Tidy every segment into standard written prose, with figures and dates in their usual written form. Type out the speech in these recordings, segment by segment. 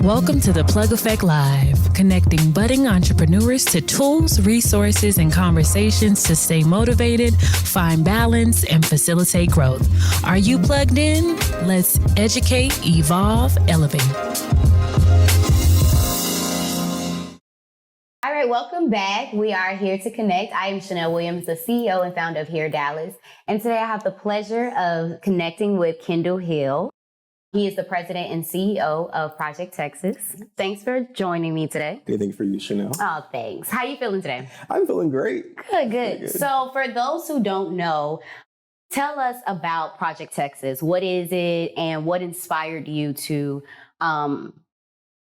Welcome to the Plug Effect Live, connecting budding entrepreneurs to tools, resources, and conversations to stay motivated, find balance, and facilitate growth. Are you plugged in? Let's educate, evolve, elevate. All right, welcome back. We are here to connect. I am Chanel Williams, the CEO and founder of Here Dallas. And today I have the pleasure of connecting with Kendall Hill. He is the president and CEO of Project Texas. Thanks for joining me today. Anything for you, Chanel? Oh, thanks. How are you feeling today? I'm feeling great. Good. So for those who don't know, tell us about Project Texas. What is it and what inspired you to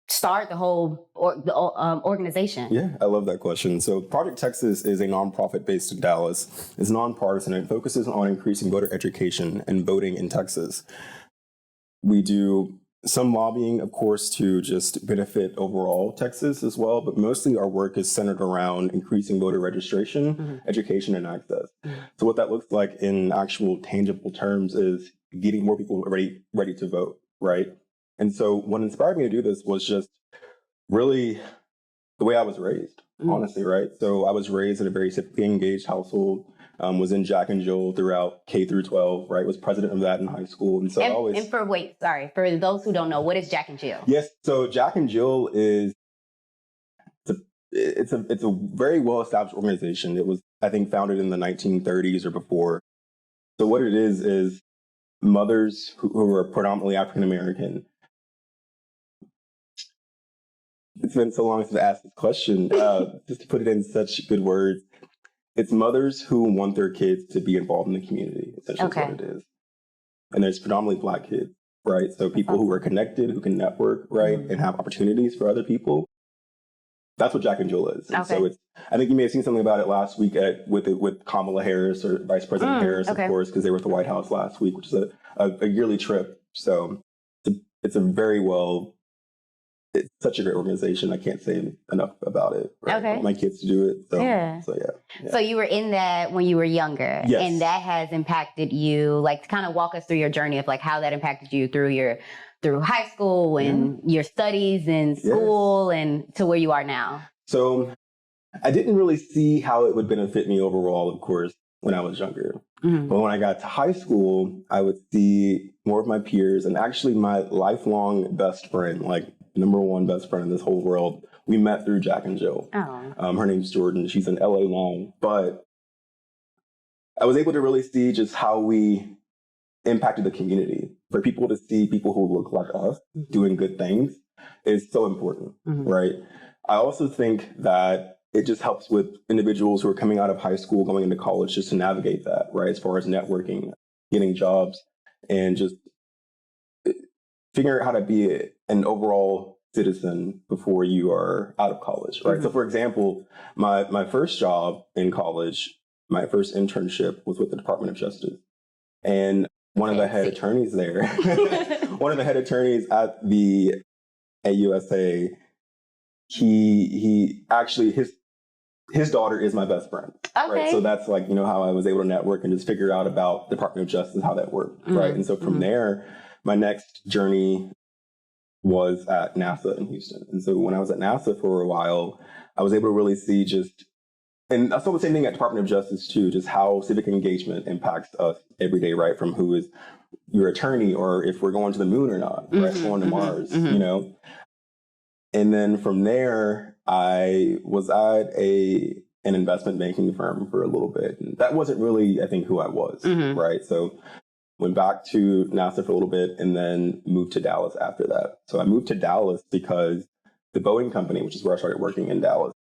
start the whole organization? Yeah, I love that question. So Project Texas is a nonprofit based in Dallas. It's nonpartisan and it focuses on increasing voter education and voting in Texas. We do some lobbying, of course, to just benefit overall Texas as well, but mostly our work is centered around increasing voter registration, education, and access. So what that looks like in actual tangible terms is getting more people ready to vote, right? And so what inspired me to do this was just really the way I was raised, honestly, right? So I was raised in a very civically engaged household. Was in Jack and Jill throughout K through 12, right? Was president of that in high school. And so for those who don't know, what is Jack and Jill? Yes, so Jack and Jill is, it's a very well-established organization. It was, I think, founded in the 1930s or before. So what it is mothers who are predominantly African-American. It's been so long since I asked this question, just to put it in such good words. It's mothers who want their kids to be involved in the community, essentially is what it is. And there's predominantly Black kids, right? So people who are connected, who can network, right? And have opportunities for other people. That's what Jack and Jill is. And so I think you may have seen something about it last week with Kamala Harris or Vice President Harris, of course, because they were at the White House last week, which is a yearly trip. So it's a very it's such a great organization. I can't say enough about it. Right? I want my kids to do it. So yeah. So you were in that when you were younger. Yes. And that has impacted you, like to kind of walk us through your journey of like how that impacted you through high school and your studies in school and to where you are now. So I didn't really see how it would benefit me overall, of course, when I was younger. But when I got to high school, I would see more of my peers and actually my lifelong best friend, like number one best friend in this whole world. We met through Jack and Jill. Her name's Jordan. She's in LA now. But I was able to really see just how we impacted the community. For people to see people who look like us doing good things is so important, right? I also think that it just helps with individuals who are coming out of high school, going into college, just to navigate that, right? As far as networking, getting jobs, and just figuring out how to be an overall citizen before you are out of college, right? So for example, my first job in college, my first internship was with the Department of Justice. And one of the head attorneys there, one of the head attorneys at the AUSA, he actually, his daughter is my best friend, right? So that's like, how I was able to network and just figure out about the Department of Justice, how that worked, right? And so from there, my next journey was at NASA in Houston. And so when I was at NASA for a while, I was able to really see and I saw the same thing at Department of Justice too, just how civic engagement impacts us every day, right? From who is your attorney or if we're going to the moon or not, right? Going to Mars, And then from there, I was at an investment banking firm for a little bit. And that wasn't really, I think, who I was, right? So went back to NASA for a little bit and then moved to Dallas after that. So I moved to Dallas because the Boeing company, which is where I started working in Dallas,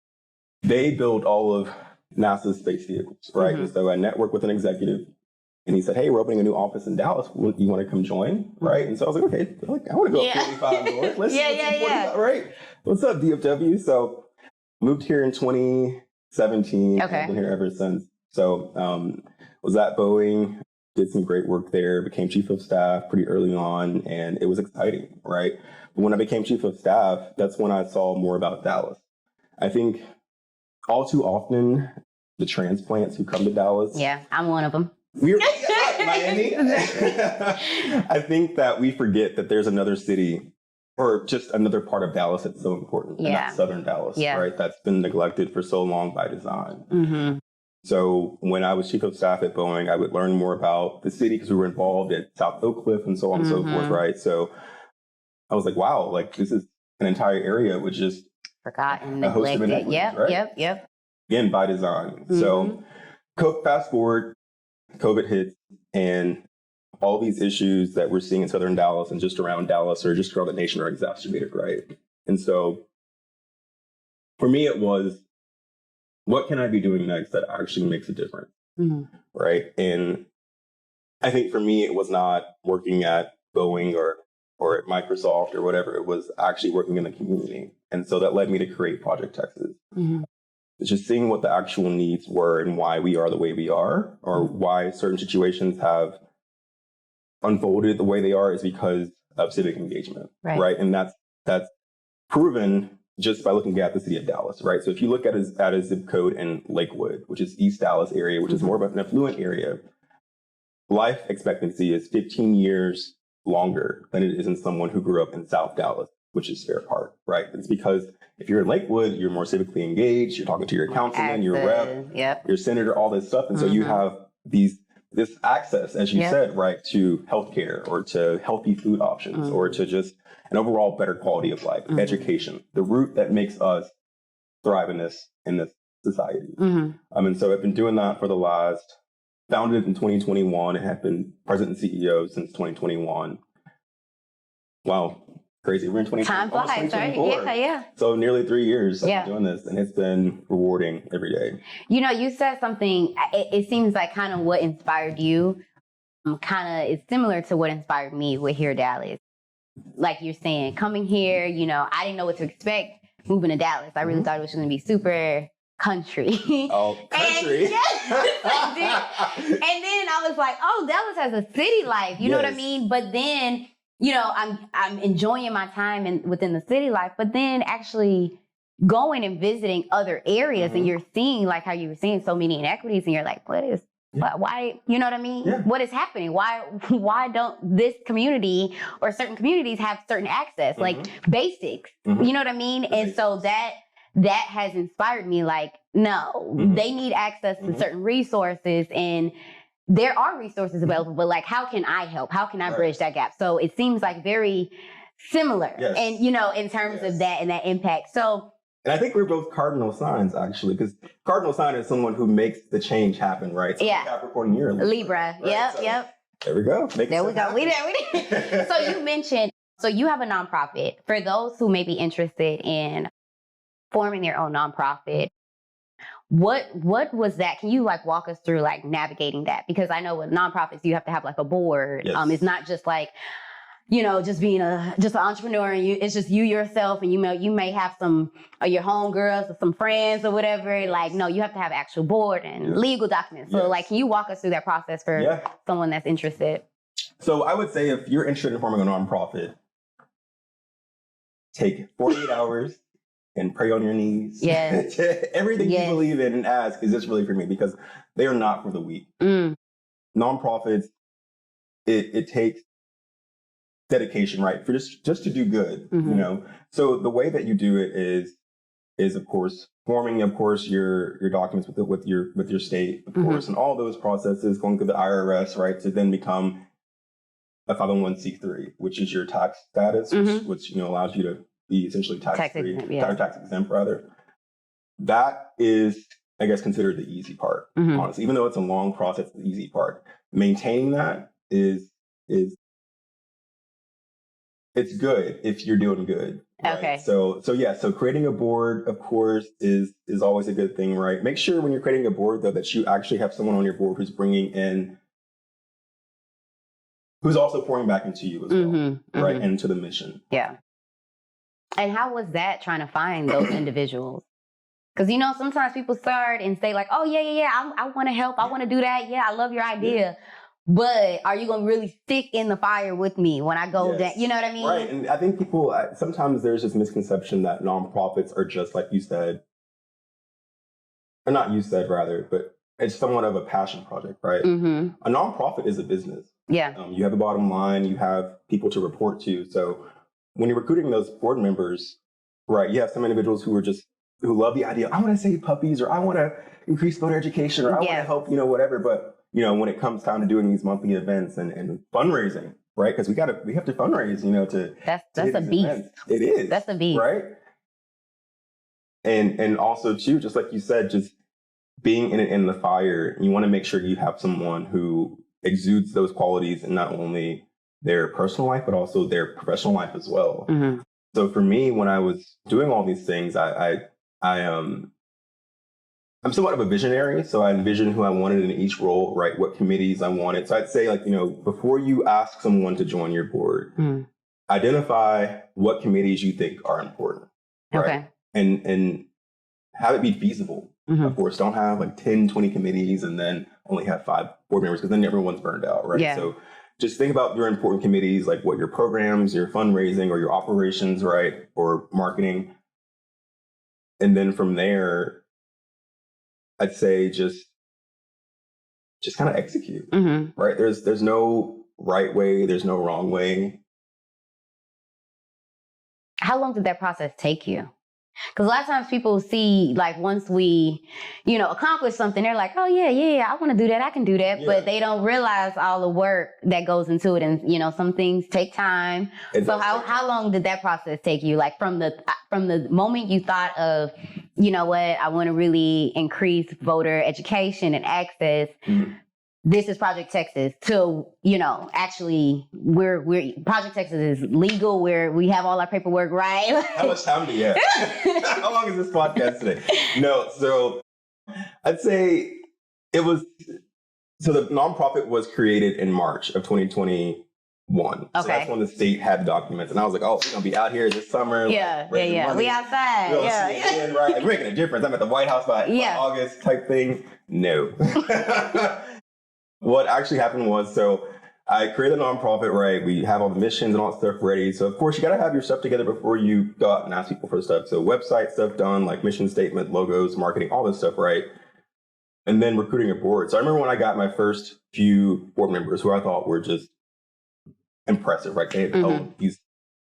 they build all of NASA's space vehicles, right? And so I networked with an executive and he said, hey, we're opening a new office in Dallas. You want to come join, right? And so I was like, okay, I want to go up 45 north. Let's 45, right? What's up, DFW? So moved here in 2017. I've been here ever since. So was at Boeing, did some great work there, became chief of staff pretty early on, and it was exciting, right? But when I became chief of staff, that's when I saw more about Dallas. I think all too often, the transplants who come to Dallas. Yeah, I'm one of them. Miami. I think that we forget that there's another city or just another part of Dallas that's so important, and that's Southern Dallas, right? That's been neglected for so long by design. Mm-hmm. So when I was chief of staff at Boeing, I would learn more about the city because we were involved at South Oak Cliff and so on and so forth, right? So I was like, wow, like this is an entire area which is forgotten, neglected. Yep. Again, by design. Mm-hmm. So fast forward, COVID hits, and all these issues that we're seeing in Southern Dallas and just around Dallas or just around the nation are exacerbated, right? And so for me, it was, what can I be doing next that actually makes a difference, right? And I think for me, it was not working at Boeing or at Microsoft or whatever. It was actually working in the community. And so that led me to create Project Texas. Mm-hmm. It's just seeing what the actual needs were and why we are the way we are, or why certain situations have unfolded the way they are is because of civic engagement, right? And that's proven just by looking at the city of Dallas, right? So if you look at a zip code in Lakewood, which is East Dallas area, which is more of an affluent area, life expectancy is 15 years longer than it is in someone who grew up in South Dallas, which is Fair Park, right? It's because if you're in Lakewood, you're more civically engaged, you're talking to your councilman, your rep, your senator, all this stuff. And so you have this access, as you said, right, to healthcare or to healthy food options or to just an overall better quality of life, education, the root that makes us thrive in this society. And so I've been doing that for founded in 2021 and have been president and CEO since 2021. Wow, crazy. We're in 2024. Time flies, right? Yeah. So nearly 3 years I've been doing this, and it's been rewarding every day. You know, you said something, it seems like kind of what inspired you kind of is similar to what inspired me with Here Dallas. Like you're saying, coming here, you know, I didn't know what to expect moving to Dallas. I really thought it was going to be super country. Oh, country. And then I was like, oh, Dallas has a city life. You know what I mean? But then, you know, I'm enjoying my time within the city life, but then actually going and visiting other areas and you're seeing, like how you were saying, so many inequities, and you're like, why, you know what I mean? Yeah. What is happening? Why don't this community or certain communities have certain access, like basics, you know what I mean? And so that has inspired me, like, no, they need access to certain resources, and there are resources available, but like, how can I help? How can I bridge that gap? So it seems like very similar and, you know, in terms of that and that impact. So, and I think we're both cardinal signs, actually, because cardinal sign is someone who makes the change happen, right? So Capricorn, you're Libra. Right? Yep. There we go. There we go. We did. So you mentioned, so you have a nonprofit. For those who may be interested in forming their own nonprofit, what was that? Can you like walk us through like navigating that? Because I know with nonprofits, you have to have like a board. Yes. It's not just like, you know, just being an entrepreneur and it's just you yourself, and you may have some of your homegirls or some friends or whatever. Like, no, you have to have actual board and legal documents. So like, can you walk us through that process for someone that's interested? So I would say if you're interested in forming a nonprofit, take 48 hours and pray on your knees. Yes. Everything you believe in and ask, is this really for me? Because they are not for the weak. Nonprofits, it takes dedication, right? For just to do good, you know? So the way that you do it is of course, forming, of course, your documents with your state, of course, and all those processes, going through the IRS, right? To then become a 501c3, which is your tax status, which you know, allows you to be essentially tax-free, tax exempt rather. That is, I guess, considered the easy part, honestly. Even though it's a long process, the easy part. Maintaining that is it's good if you're doing good. Right? Okay. So creating a board, of course, is always a good thing, right? Make sure when you're creating a board, though, that you actually have someone on your board who's bringing in, who's also pouring back into you as well, right? And to the mission. Yeah. And how was that trying to find those individuals? Because, you know, sometimes people start and say like, oh, I want to help. I want to do that. Yeah, I love your idea. But are you going to really stick in the fire with me when I go down? You know what I mean? Right. And I think people, sometimes there's this misconception that nonprofits are just like you said, or not you said rather, but it's somewhat of a passion project, right? A nonprofit is a business. Yeah. You have a bottom line, you have people to report to. So when you're recruiting those board members, right, you have some individuals who love the idea, I want to save puppies, or I want to increase voter education, or I want to help, whatever. But, when it comes time to doing these monthly events and fundraising, right? Because we have to fundraise, that's a beast. Events. It is. That's a beast. Right. And also too, just like you said, just being in the fire, you want to make sure you have someone who exudes those qualities in not only their personal life, but also their professional life as well. Mm-hmm. So for me, when I was doing all these things, I'm somewhat of a visionary. So I envisioned who I wanted in each role, right? What committees I wanted. So I'd say, before you ask someone to join your board, identify what committees you think are important. Right? Okay. And have it be feasible. Mm-hmm. Of course, don't have 10, 20 committees and then only have 5 board members, because then everyone's burned out, right? Yeah. So just think about your important committees, like what your programs, your fundraising, or your operations, right? Or marketing. And then from there, I'd say just kind of execute, right? There's no right way. There's no wrong way. How long did that process take you? Because a lot of times people see, once we, accomplish something, they're like, oh, yeah, I want to do that. I can do that. Yeah. But they don't realize all the work that goes into it. And, some things take time. So how long did that process take you? Like from the moment you thought of, I want to really increase voter education and access. Mm-hmm. This is Project Texas till, actually we're Project Texas is legal, where we have all our paperwork right. How much time do you have? How long is this podcast today? No, so I'd say so the nonprofit was created in March of 2021. Okay. So that's when the state had the documents. And I was like, oh, we're going to be out here this summer. Yeah. We outside. Yeah. Right. We're making a difference. I'm at the White House by August type thing. No. What actually happened was, so I created a nonprofit, right? We have all the missions and all that stuff ready. So of course you got to have your stuff together before you go out and ask people for stuff. So website stuff done, like mission statement, logos, marketing, all this stuff, right? And then recruiting a board. So I remember when I got my first few board members who I thought were just impressive, right? They had held these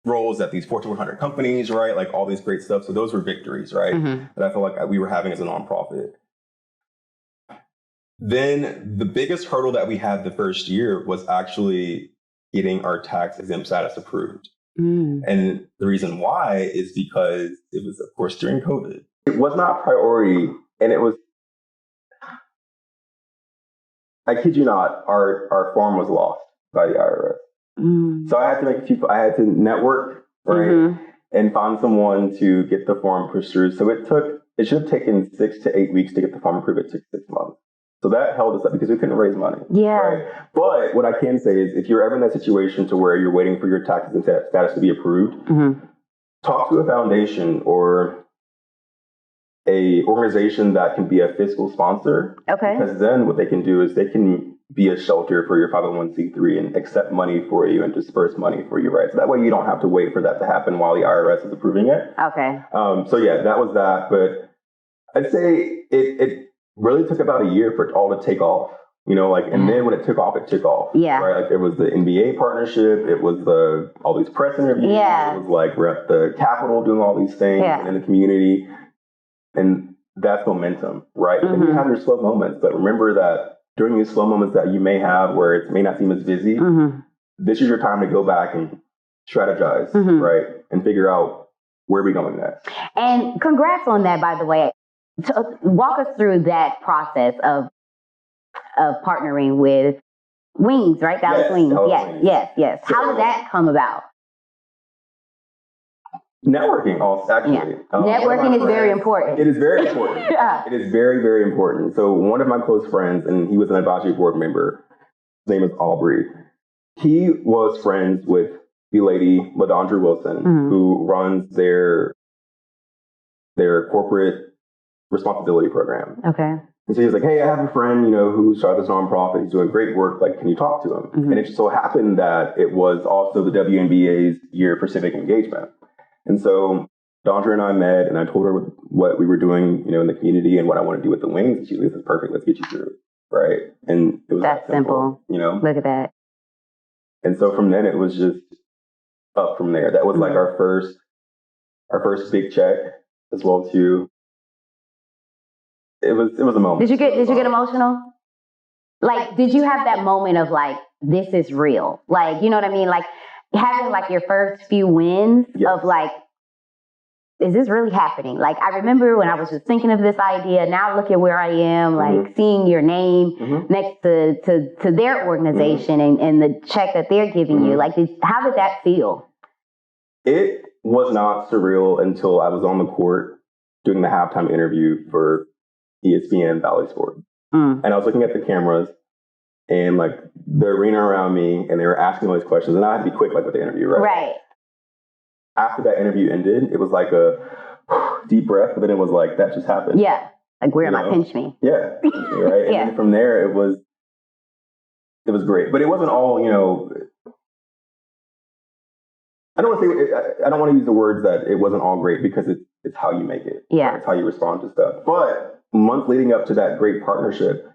roles at these Fortune 100 companies, right? Like all these great stuff. So those were victories, right? That I felt like we were having as a nonprofit. Then the biggest hurdle that we had the first year was actually getting our tax exempt status approved. And the reason why is because it was, of course, during COVID. It was not priority. And it was, I kid you not, our form was lost by the IRS. So I had to network, right? And find someone to get the form pushed through. So it should have taken 6 to 8 weeks to get the form approved. It took 6 months. So that held us up because we couldn't raise money. Yeah. Right? But what I can say is, if you're ever in that situation to where you're waiting for your taxes and status to be approved, talk to a foundation or a organization that can be a fiscal sponsor. Okay. Because then what they can do is they can be a shelter for your 501c3 and accept money for you and disperse money for you, right? So that way you don't have to wait for that to happen while the IRS is approving it. Okay. So yeah, that was that. But I'd say it really took about a year for it all to take off, and then when it took off, Yeah. Right. Like there was the NBA partnership. It was all these press interviews. Yeah. It was like we're at the Capitol doing all these things in the community. And that's momentum, right? And you have your slow moments, but remember that during these slow moments that you may have where it may not seem as busy, this is your time to go back and strategize, right? And figure out where we're going next. And congrats on that, by the way. Walk us through that process of partnering with Wings, right? Dallas Wings. Yes. How did that come about? Networking, actually. Yeah. Networking is very important. It is very important. It is very, very important. So one of my close friends, and he was an advisory board member, his name is Aubrey. He was friends with the lady, LaDondra Wilson, who runs their corporate responsibility program. Okay. And so he was like, hey, I have a friend, who started this nonprofit. He's doing great work. Like, can you talk to him? And it just so happened that it was also the WNBA's year for civic engagement. And so Dondra and I met, and I told her what we were doing, in the community and what I want to do with the Wings. And she was like, this is perfect. Let's get you through it. Right. And it was that simple. Look at that. And so from then it was just up from there. That was like our first big check as well too. It was a moment. Did you get emotional? Like, did you have that moment of like, this is real? Like, you know what I mean? Like having like your first few wins of like, is this really happening? Like, I remember when I was just thinking of this idea, now look at where I am, like seeing your name next to their organization and the check that they're giving you. Like, how did that feel? It was not surreal until I was on the court doing the halftime interview for ESPN Valley Sports. And I was looking at the cameras and like the arena around me, and they were asking all these questions, and I had to be quick like with the interview, right? Right. After that interview ended, it was like a deep breath, but then it was like, that just happened. Yeah. Like, where am I? Pinch me. Yeah. Right. And then from there, it was great, but it wasn't all, you know, I don't want to use the words that it wasn't all great, because it's how you make it. Yeah. It's how you respond to stuff. But months leading up to that great partnership,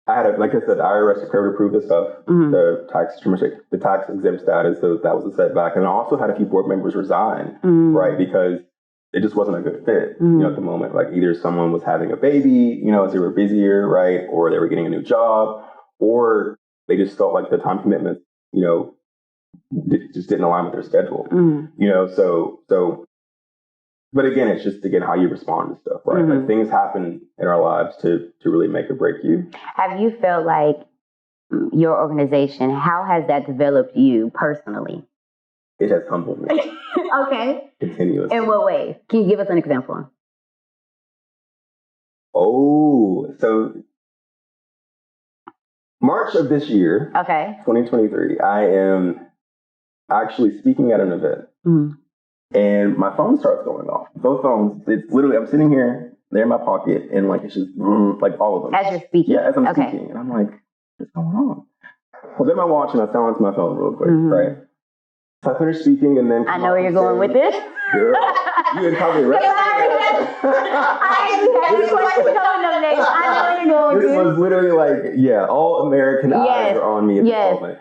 I had, like I said, the IRS declared to approve this stuff, the tax exempt status, so that was a setback. And I also had a few board members resign, right, because it just wasn't a good fit, you know, at the moment. Like either someone was having a baby, you know, as they were busier, right, or they were getting a new job, or they just felt like the time commitment, you know, just didn't align with their schedule, you know, so. But again, it's just, again, how you respond to stuff, right? Like things happen in our lives to really make or break you. Have you felt like your organization, how has that developed you personally? It has humbled me. Okay. Continuously. In what way? Can you give us an example? Oh, so March of this year, 2023, I am actually speaking at an event. And my phone starts going off. Both phones, it's literally, I'm sitting here, they're in my pocket, and like, it's just like all of them. As you're speaking? Yeah, as I'm speaking. And I'm like, what's going on? I was at my watch and I silenced my phone real quick, right? So I finished speaking, and then I know where you're going with this. Girl, you didn't probably right. I know where you're going with this. This was literally like, all American eyes are on me at this moment.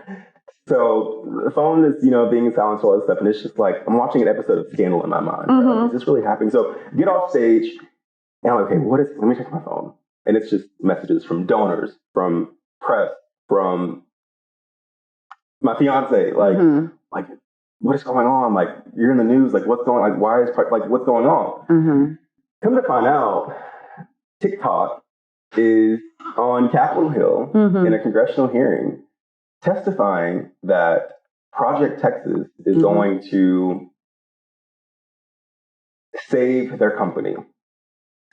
So the phone is, you know, being silenced, all this stuff, and it's just like, I'm watching an episode of Scandal in my mind. Right? Like, is this really happening? So get off stage, and I'm like, okay, let me check my phone. And it's just messages from donors, from press, from my fiance, like, what is going on? Like, you're in the news, like, what's going on? Like, what's going on? Come to find out, TikTok is on Capitol Hill in a congressional hearing, testifying that Project Texas is going to save their company,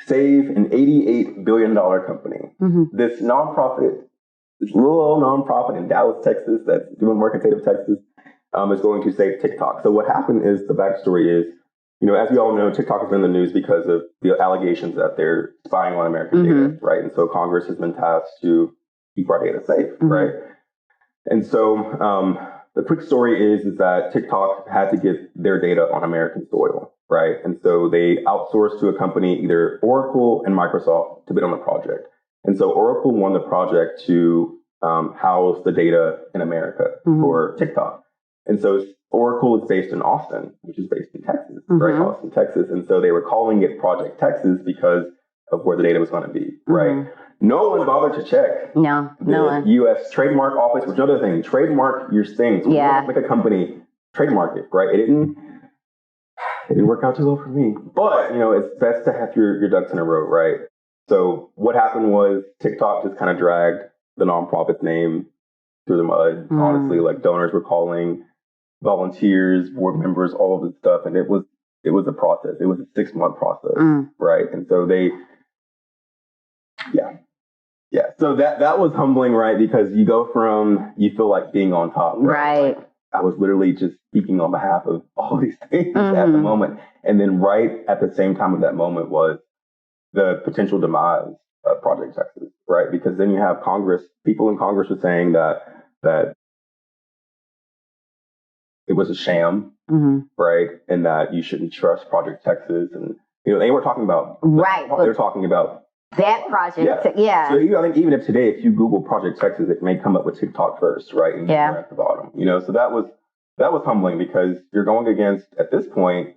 save an $88 billion company. This nonprofit, this little old nonprofit in Dallas, Texas, that's doing work in the state of Texas, is going to save TikTok. So what happened is, the backstory is, you know, as we all know, TikTok has been in the news because of the allegations that they're spying on American data, right? And so Congress has been tasked to keep our data safe, right? And so the quick story is that TikTok had to get their data on American soil, right? And so they outsourced to a company, either Oracle and Microsoft, to bid on the project. And so Oracle won the project to house the data in America for TikTok. And so Oracle is based in Austin, which is based in Texas, right? Austin, Texas. And so they were calling it Project Texas because of where the data was going to be, right? No one bothered to check. No one. U.S. Trademark Office, which is another thing. Trademark your things. Like a company, trademark it, right? It didn't work out too well for me. But, you know, it's best to have your ducks in a row, right? So what happened was TikTok just kind of dragged the nonprofit's name through the mud. Honestly, like donors were calling, volunteers, board members, all of this stuff. And it was a process. It was a 6-month process, right? And so so that was humbling, right? Because you go from, you feel like being on top, right? Like, I was literally just speaking on behalf of all these things at the moment. And then right at the same time of that moment was the potential demise of Project Texas, right? Because then you have Congress, people in Congress were saying that it was a sham, right? And that you shouldn't trust Project Texas. And, you know, they were talking about, they were talking about that project, So I think even if today, if you Google Project Texas, it may come up with TikTok first, right? And at the bottom, you know. So that was that was humbling because you're going against, at this point,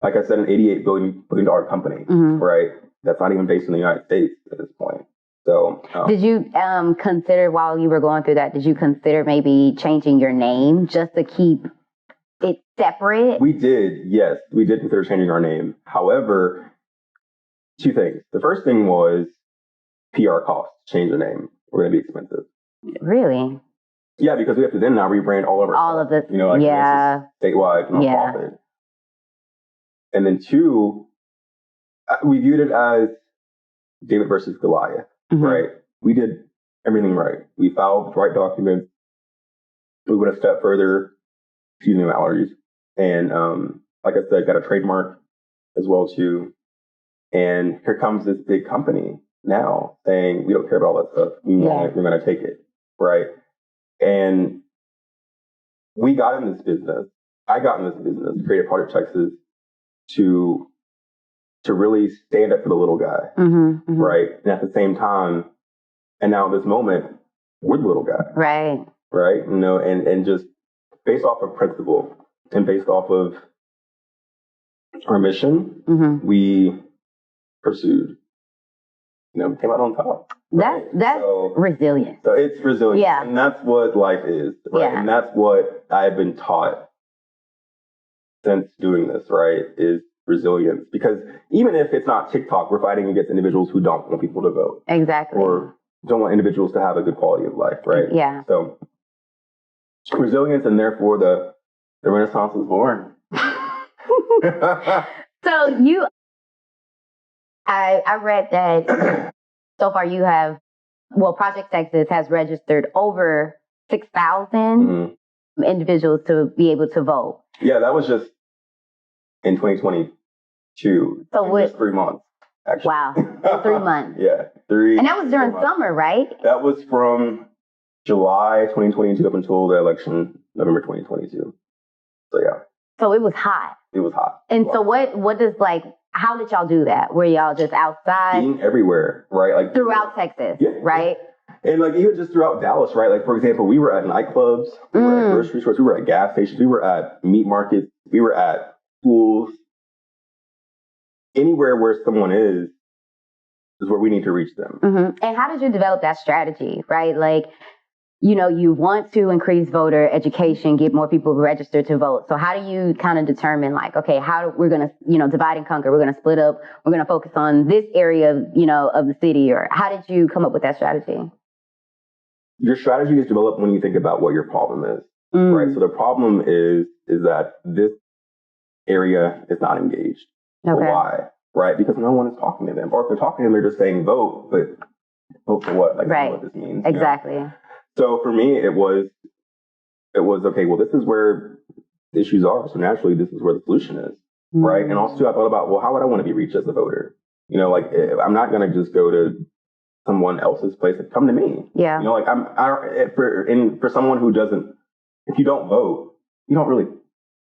like I said, an $88 billion company, right? That's not even based in the United States at this point. So, did you consider while you were going through that, did you consider maybe changing your name just to keep it separate? We did, yes. We did consider changing our name. However, two things. The first thing was PR costs. Change the name. We're going to be expensive. Really? Yeah, because we have to then now rebrand all of our all stuff. of the, you know, like yeah, statewide nonprofit. Yeah. And then two, we viewed it as David versus Goliath, right? We did everything right. We filed the right documents. We went a step further, excuse me, my allergies. And like I said, got a trademark as well too. And here comes this big company now saying, we don't care about all that stuff. We want it. We're going to take it, right? And we got in this business. I got in this business, Creative Project Texas, to really stand up for the little guy, right? And at the same time, and now at this moment, we're the little guy, right? You know, and just based off of principle and based off of our mission, we pursued. You know, we came out on top. Right? That's resilient. So it's resilient. Yeah. And that's what life is, right? Yeah. And that's what I've been taught since doing this, right? Is resilience. Because even if it's not TikTok, we're fighting against individuals who don't want people to vote. Exactly. Or don't want individuals to have a good quality of life, right? Yeah. So resilience, and therefore the Renaissance was born. So I read that so far you have, Project Texas has registered over 6,000 individuals to be able to vote. Yeah, that was just in 2022. So just 3 months, actually. Wow, 3 months. Yeah, 3. And that was during summer, right? That was from July 2022 up until the election, November 2022. So yeah. So it was hot. It was hot. And so what does how did y'all do that? Were y'all just outside? Being everywhere, right? Like throughout Texas, right? And even just throughout Dallas, right? Like, for example, we were at nightclubs, we were at grocery stores, we were at gas stations, we were at meat markets, we were at schools. Anywhere where someone is where we need to reach them. And how did you develop that strategy, right? Like, you want to increase voter education, get more people registered to vote. So how do you kind of determine okay, how we're going to, divide and conquer, we're going to split up, we're going to focus on this area, of the city, or how did you come up with that strategy? Your strategy is developed when you think about what your problem is, right? So the problem is that this area is not engaged. Okay. Why? Right? Because no one is talking to them. Or if they're talking to them, they're just saying vote, but vote for what? Right. What this means. Exactly. So for me, it was okay, well, this is where the issues are. So naturally, this is where the solution is, right? And also I thought about, well, how would I want to be reached as a voter? I'm not going to just go to someone else's place. Come to me. Yeah. For someone who doesn't, if you don't vote, you don't really,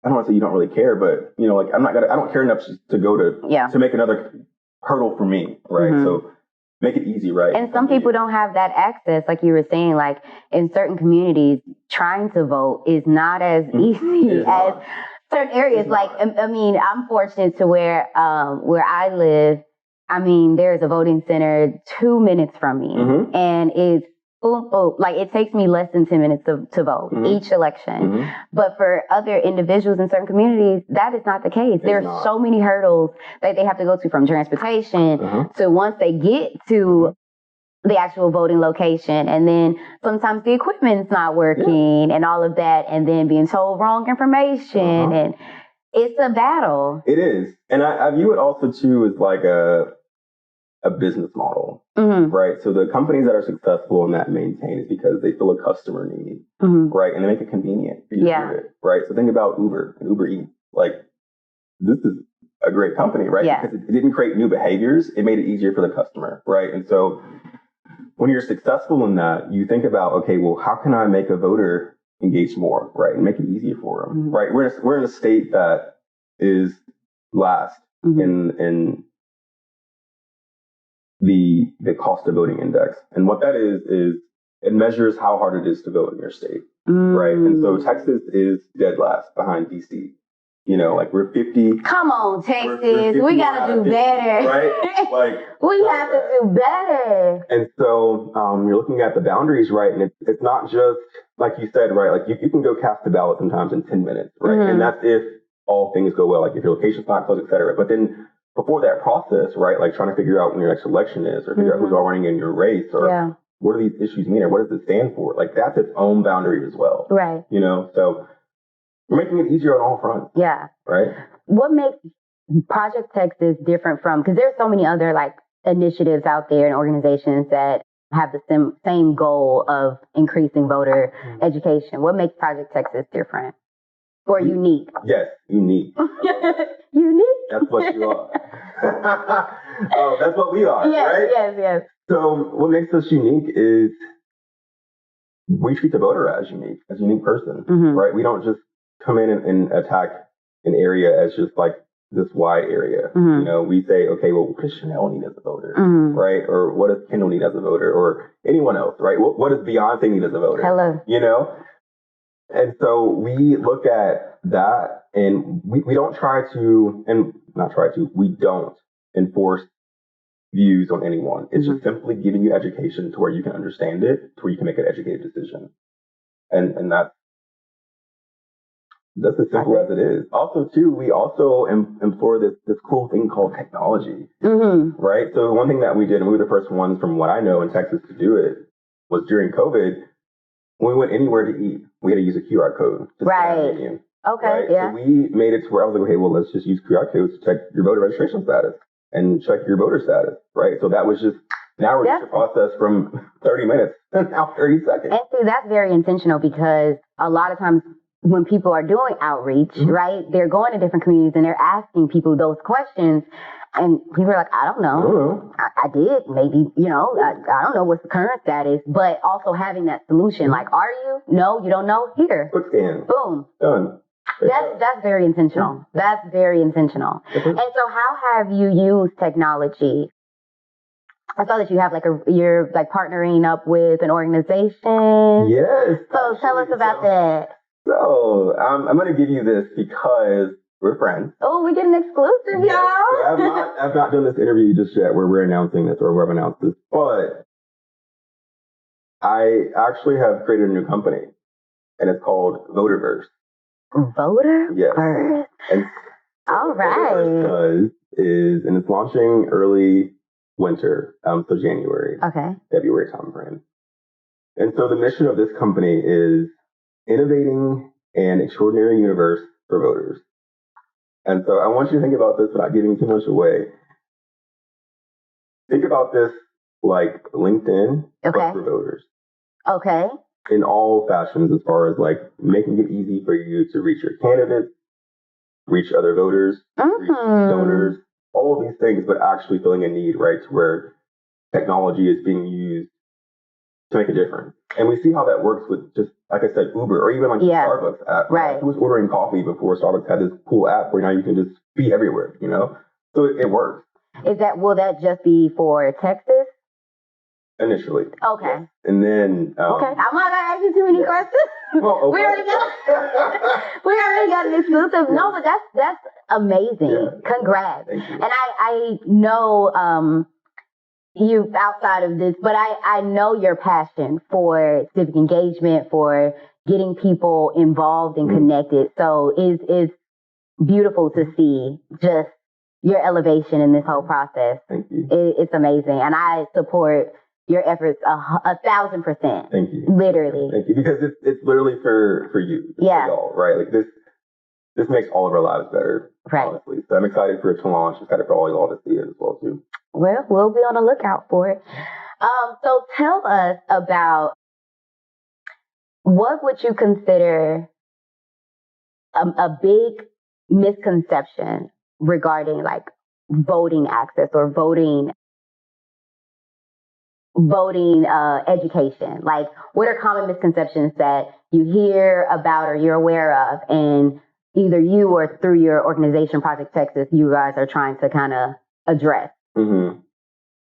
I don't want to say you don't really care, but I don't care enough to go to make another hurdle for me, right? So make it easy, right? And some people don't have that access, like you were saying, in certain communities, trying to vote is not as easy as certain areas. I'm fortunate to where I live, there's a voting center 2 minutes from me, and it's boom, boom. It takes me less than 10 minutes to vote each election. But for other individuals in certain communities, that is not the case. There's so many hurdles that they have to go to, from transportation to once they get to the actual voting location. And then sometimes the equipment's not working and all of that, and then being told wrong information. And it's a battle. It is. And I view it also too as a business model, right? So the companies that are successful in that maintain is because they fill a customer need, right? And they make it convenient for you to do it, right? So think about Uber and Uber Eats. This is a great company, right? Yeah. Because it didn't create new behaviors. It made it easier for the customer, right? And so when you're successful in that, you think about, okay, well, how can I make a voter engage more, right? And make it easier for them, right? We're in a state that is last in the cost of voting index. And what that is it measures how hard it is to vote in your state, right? And so Texas is dead last behind DC. You know, like we're 50. Come on, Texas. We got to do better. Right? Like we have to do better. And so you're looking at the boundaries, right? And it's not just, like you said, right? Like you can go cast a ballot sometimes in 10 minutes, right? And that's if all things go well, like if your location's not closed, et cetera. But then before that process, right? Like trying to figure out when your next election is or figure out who's all running in your race or what do these issues mean or what does it stand for? Like that's its own boundary as well. Right. You know, so we're making it easier on all fronts. Yeah. Right. What makes Project Texas different from, because there's so many other like initiatives out there and organizations that have the same goal of increasing voter education. What makes Project Texas different or unique? Yes, unique. Unique? That's what you are. That's what we are, right? Yes. So what makes us unique is we treat the voter as a unique person, right? We don't just come in and attack an area as just like this wide area. You know, we say, okay, well, what does Chanel need as a voter, right? Or what does Kendall need as a voter, or anyone else, right? What does Beyonce need as a voter? Hello. You know? And so we look at that and we don't try to, and not try to, we don't enforce views on anyone. It's just simply giving you education to where you can understand it, to where you can make an educated decision. And that's as simple as it is. Also, too, we also employ this cool thing called technology, right? So one thing that we did, and we were the first ones from what I know in Texas to do it, was during COVID, when we went anywhere to eat, we had to use a QR code to scan the menu. Okay, right? yeah. So we made it to where I was like, okay, well, let's just use QR codes to check your voter registration status and check your voter status, right? So that was just, now we're just a process from 30 minutes and now 30 seconds. And see, that's very intentional because a lot of times when people are doing outreach, right, they're going to different communities and they're asking people those questions. And people are like, I don't know. I did. Maybe, you know, I don't know what's the current status. But also having that solution, like, are you? No, you don't know? Here. Quick scan. Boom. Done. That's very intentional. That's very intentional. And so how have you used technology? I saw that you have you're partnering up with an organization. Yes. So tell us about that. So I'm going to give you this because we're friends. Oh, we get an exclusive, yes. y'all. So I've not done this interview just yet where we're announcing this or where I've announced this, but I actually have created a new company and it's called Voterverse. Voterverse? Yes. And all right. Voterverse and it's launching early winter, so January, February timeframe. And so the mission of this company is innovating an extraordinary universe for voters. And so I want you to think about this without giving too much away. Think about this like LinkedIn, but for voters. Okay. In all fashions, as far as like making it easy for you to reach your candidates, reach other voters, reach donors, all of these things, but actually filling a need, right, to where technology is being used to make a difference. And we see how that works with just, like I said, Uber or even like the Starbucks app. Right. Who was ordering coffee before Starbucks had this cool app where now you can just be everywhere, you know? So it works. Will that just be for Texas? Initially. Okay. Yes. And then... okay. I'm not going to ask you too many questions. Well, okay. we already got an exclusive. No, but that's amazing. Yeah. Congrats. Thank you. And I know you outside of this, but I know your passion for civic engagement, for getting people involved and connected. So it's beautiful to see just your elevation in this whole process. Thank you. It's amazing. And I support your efforts 1,000%. Thank you. Literally. Thank you. Because it's literally for you. For y'all, right? Like this makes all of our lives better. Right. Honestly. So I'm excited for it to launch. I'm excited for all y'all to see it as well too. Well, we'll be on the lookout for it. So tell us about what would you consider a big misconception regarding like voting access or voting education? Like, what are common misconceptions that you hear about or you're aware of, and either you or through your organization, Project Texas, you guys are trying to kind of address? Mm-hmm.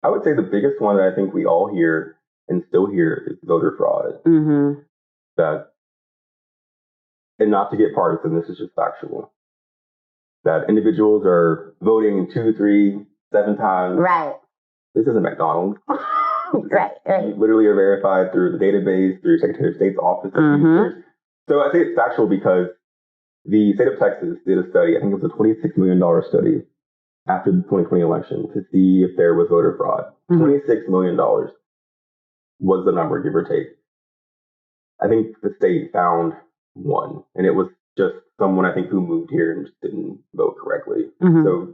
I would say the biggest one that I think we all hear and still hear is voter fraud. Mm-hmm. That and not to get partisan, this is just factual, that individuals are voting 2, 3, 7 times. Right. This isn't McDonald's. Right. You literally are verified through the database, through your Secretary of State's office. Mm-hmm. So I think it's factual because the state of Texas did a study, I think it was a $26 million study after the 2020 election to see if there was voter fraud. $26 million was the number, give or take. I think the state found one, and it was just someone, I think, who moved here and just didn't vote correctly. So,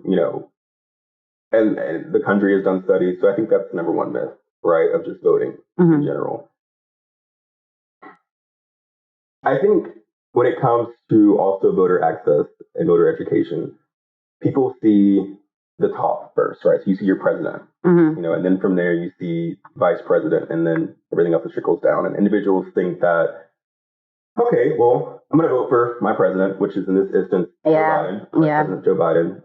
and the country has done studies, so I think that's the number one myth, right, of just voting in general. I think when it comes to also voter access and voter education, people see the top first, right? So you see your president, and then from there you see vice president, and then everything else trickles down. And individuals think that, okay, well, I'm going to vote for my president, which is in this instance Joe Biden, President Joe Biden,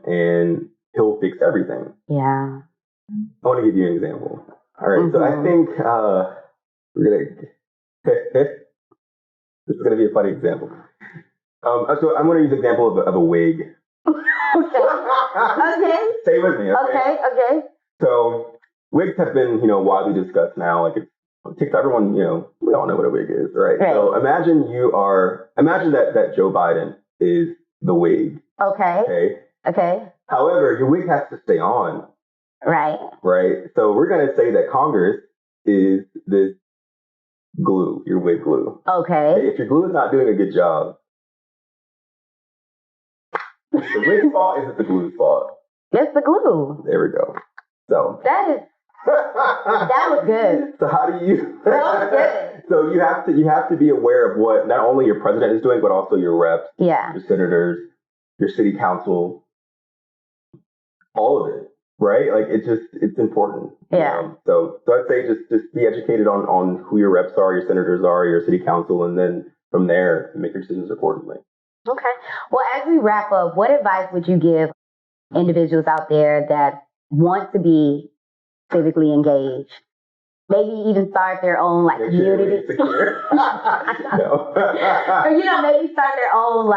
and he'll fix everything. Yeah. I want to give you an example. All right, so I think we're going to... This is going to be a funny example. So I'm going to use an example of a wig. Okay. Stay with me. Okay. So wigs have been, widely discussed now. Like it's on TikTok, everyone, we all know what a wig is, right? So imagine that Joe Biden is the wig. Okay. However, your wig has to stay on. Right. So we're going to say that Congress is this glue, your wig glue. Okay. If your glue is not doing a good job, the wig's fault, is it the glue's fault? It's the glue. There we go. So that was good. So how do you? That was good. So you have to be aware of what not only your president is doing, but also your reps, your senators, your city council, all of it. Right? Like it's important. Yeah. So I'd say just be educated on who your reps are, your senators are, your city council, and then from there make your decisions accordingly. Okay. Well, as we wrap up, what advice would you give individuals out there that want to be civically engaged? Maybe even start their own community. No. Or maybe start their own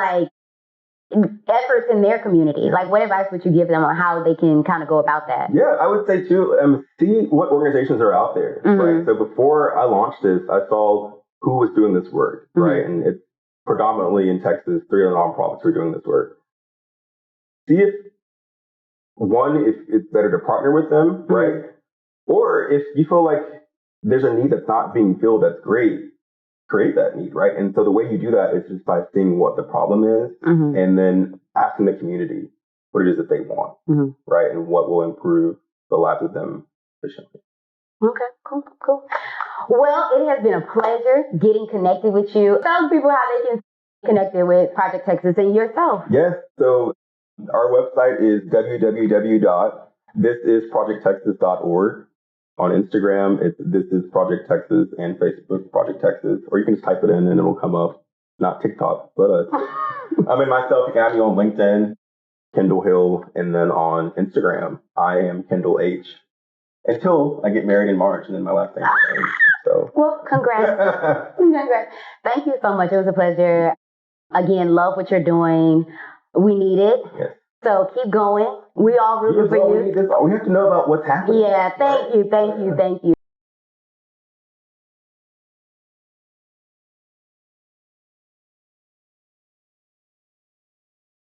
efforts in their community. What advice would you give them on how they can kind of go about that? Yeah, I would say too, see what organizations are out there. Right. So before I launched this, I saw who was doing this work, right? And it's predominantly in Texas, 3 other nonprofits who are doing this work. See if it's better to partner with them, right? Or if you feel like there's a need that's not being filled, that's great. Create that need, right? And so the way you do that is just by seeing what the problem is and then asking the community what it is that they want, right? And what will improve the lives of them efficiently. Okay, cool. Well, it has been a pleasure getting connected with you. Tell people how they can connect with Project Texas and yourself. Yes, so our website is www.thisisprojecttexas.org. On Instagram, This Is Project Texas, and Facebook, Project Texas. Or you can just type it in and it'll come up. Not TikTok, but myself, you can add me on LinkedIn, Kendall Hill, and then on Instagram, I am Kendall H. Until I get married in March, and then my last name is changed. So. Well, congrats. Thank you so much. It was a pleasure. Again, love what you're doing. We need it. Yes. So keep going. We all rooting for you. We have to know about what's happening. Yeah, thank you.